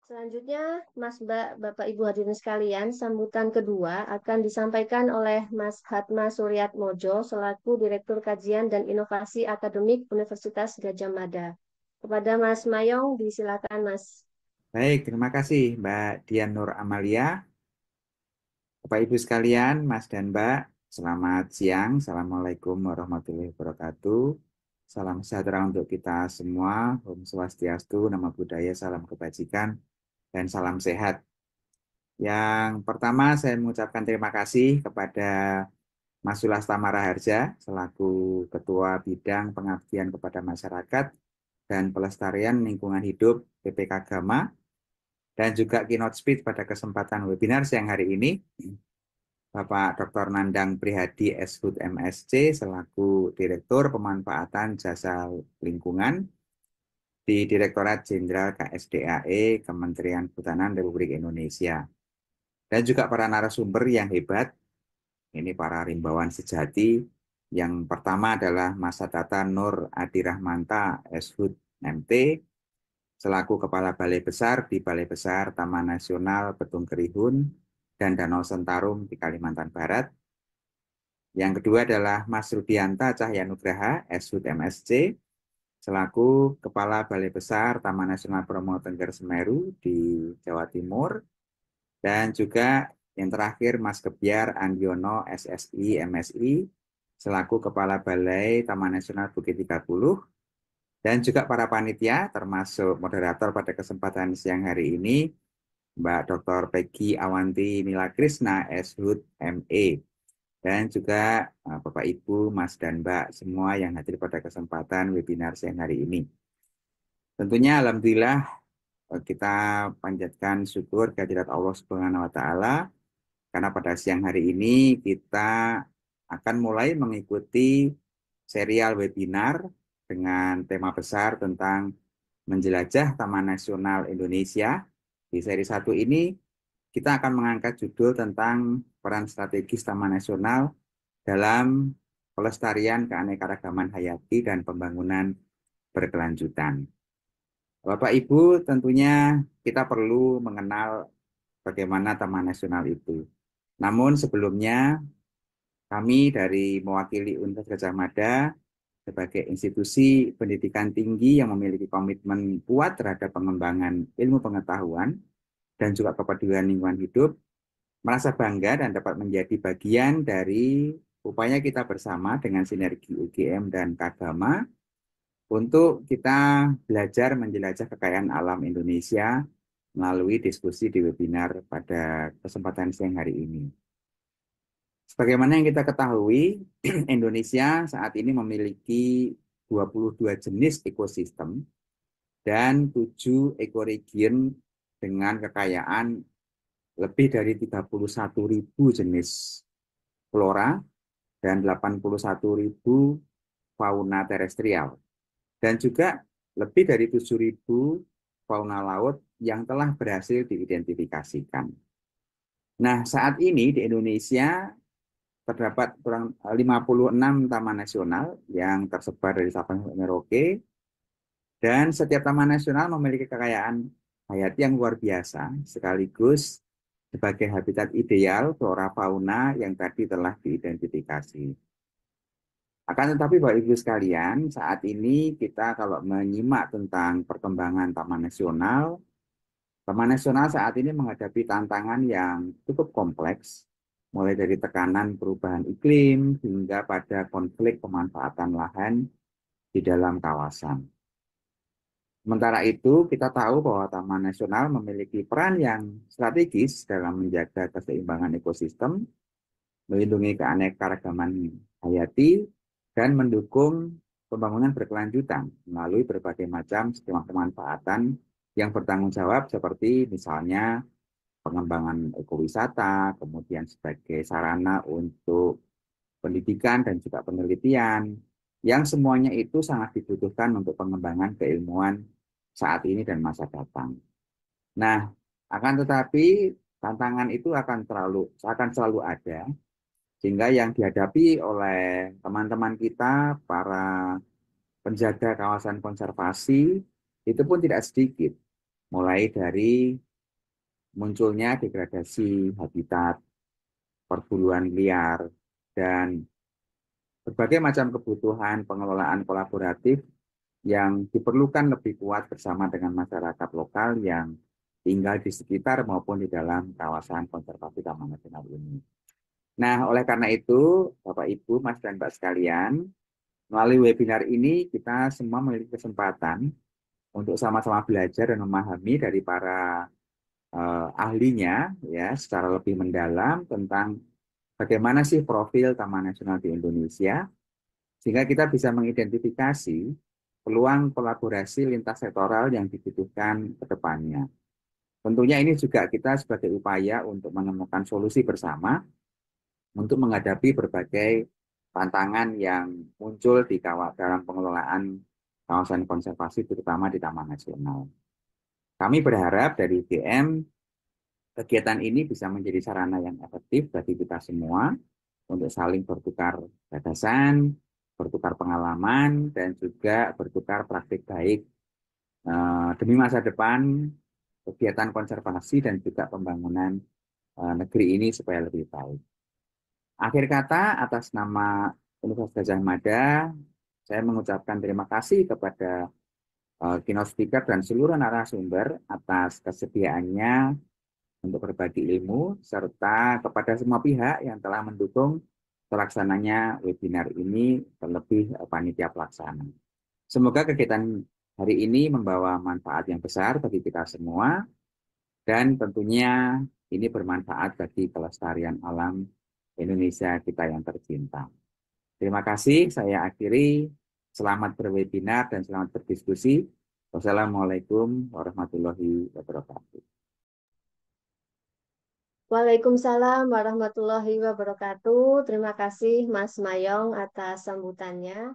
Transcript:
Selanjutnya, Mas, Mbak, Bapak, Ibu hadirin sekalian, sambutan kedua akan disampaikan oleh Mas Hatma Suryatmojo selaku Direktur Kajian dan Inovasi Akademik Universitas Gadjah Mada. Kepada Mas Mayong, disilakan Mas. Baik, terima kasih Mbak Dian Nur Amalia. Bapak Ibu sekalian, Mas dan Mbak, selamat siang. Assalamualaikum warahmatullahi wabarakatuh. Salam sejahtera untuk kita semua. Om Swastiastu, Namo Buddhaya, salam kebajikan, dan salam sehat. Yang pertama, saya mengucapkan terima kasih kepada Mas Sulas Tamara Harja, selaku Ketua Bidang Pengabdian kepada Masyarakat dan Pelestarian Lingkungan Hidup PPK Gama, dan juga keynote speech pada kesempatan webinar siang hari ini, Bapak Dr. Nandang Prihadi Shud MSc selaku Direktur Pemanfaatan Jasa Lingkungan di Direktorat Jenderal KSDAE Kementerian Kehutanan Republik Indonesia. Dan juga para narasumber yang hebat, ini para rimbawan sejati. Yang pertama adalah Mas Satata Nur Adi Rahmanta Shud MT, selaku Kepala Balai Besar di Balai Besar Taman Nasional Betung Kerihun dan Danau Sentarum di Kalimantan Barat. Yang kedua adalah Mas Rudianta Cahyanugraha, Shud MSc, selaku Kepala Balai Besar Taman Nasional Bromo Tengger Semeru di Jawa Timur. Dan juga yang terakhir Mas Gebyar Andiono SSI MSI, selaku Kepala Balai Taman Nasional Bukit 30. Dan juga para panitia, termasuk moderator pada kesempatan siang hari ini, Mbak Dr. Peggy Awanti Nila Krisna, Shud ME. Dan juga Bapak Ibu, Mas dan Mbak semua yang hadir pada kesempatan webinar siang hari ini. Tentunya Alhamdulillah kita panjatkan syukur kehadirat Allah Subhanahu wa Ta'ala, karena pada siang hari ini kita akan mulai mengikuti serial webinar dengan tema besar tentang menjelajah Taman Nasional Indonesia. Di seri 1 ini kita akan mengangkat judul tentang peran strategis Taman Nasional dalam pelestarian keanekaragaman hayati dan pembangunan berkelanjutan. Bapak Ibu, tentunya kita perlu mengenal bagaimana Taman Nasional itu. Namun sebelumnya, kami dari mewakili Universitas Gadjah Mada sebagai institusi pendidikan tinggi yang memiliki komitmen kuat terhadap pengembangan ilmu pengetahuan dan juga kepedulian lingkungan hidup, merasa bangga dan dapat menjadi bagian dari upaya kita bersama dengan sinergi UGM dan Kagama untuk kita belajar menjelajah kekayaan alam Indonesia melalui diskusi di webinar pada kesempatan siang hari ini. Sebagaimana yang kita ketahui, Indonesia saat ini memiliki 22 jenis ekosistem dan 7 ekoregion dengan kekayaan lebih dari 31.000 jenis flora dan 81.000 fauna terestrial. Dan juga lebih dari 7.000 fauna laut yang telah berhasil diidentifikasikan. Nah, saat ini di Indonesia terdapat kurang 56 taman nasional yang tersebar dari Sabang sampai Merauke, dan setiap taman nasional memiliki kekayaan hayati yang luar biasa, sekaligus sebagai habitat ideal flora fauna yang tadi telah diidentifikasi. Akan tetapi Bapak Ibu sekalian, saat ini kita kalau menyimak tentang perkembangan Taman Nasional saat ini menghadapi tantangan yang cukup kompleks, mulai dari tekanan perubahan iklim hingga pada konflik pemanfaatan lahan di dalam kawasan. Sementara itu, kita tahu bahwa Taman Nasional memiliki peran yang strategis dalam menjaga keseimbangan ekosistem, melindungi keanekaragaman hayati, dan mendukung pembangunan berkelanjutan melalui berbagai macam skema pemanfaatan yang bertanggung jawab, seperti misalnya pengembangan ekowisata, kemudian sebagai sarana untuk pendidikan dan juga penelitian, yang semuanya itu sangat dibutuhkan untuk pengembangan keilmuan saat ini dan masa datang. Nah, akan tetapi tantangan itu akan selalu ada, sehingga yang dihadapi oleh teman-teman kita, para penjaga kawasan konservasi, itu pun tidak sedikit. mulai dari munculnya degradasi habitat, perburuan liar, dan berbagai macam kebutuhan pengelolaan kolaboratif yang diperlukan lebih kuat bersama dengan masyarakat lokal yang tinggal di sekitar maupun di dalam kawasan konservasi Taman Nasional ini. Nah, oleh karena itu, Bapak Ibu, Mas dan Mbak sekalian, melalui webinar ini kita semua memiliki kesempatan untuk sama-sama belajar dan memahami dari para ahlinya ya secara lebih mendalam tentang bagaimana sih profil Taman Nasional di Indonesia, sehingga kita bisa mengidentifikasi peluang kolaborasi lintas sektoral yang dibutuhkan ke depannya. Tentunya ini juga kita sebagai upaya untuk menemukan solusi bersama untuk menghadapi berbagai tantangan yang muncul di dalam pengelolaan kawasan konservasi terutama di Taman Nasional. Kami berharap dari UGM kegiatan ini bisa menjadi sarana yang efektif bagi kita semua untuk saling bertukar gagasan, bertukar pengalaman, dan juga bertukar praktik baik demi masa depan kegiatan konservasi dan juga pembangunan negeri ini supaya lebih baik. Akhir kata, atas nama Universitas Gadjah Mada, saya mengucapkan terima kasih kepada keynote speaker dan seluruh narasumber atas kesediaannya untuk berbagi ilmu, serta kepada semua pihak yang telah mendukung terlaksananya webinar ini, terlebih panitia pelaksana. Semoga kegiatan hari ini membawa manfaat yang besar bagi kita semua, dan tentunya ini bermanfaat bagi kelestarian alam Indonesia kita yang tercinta. Terima kasih, saya akhiri. Selamat berwebinar dan selamat berdiskusi. Wassalamualaikum warahmatullahi wabarakatuh. Waalaikumsalam warahmatullahi wabarakatuh. Terima kasih Mas Mayong atas sambutannya.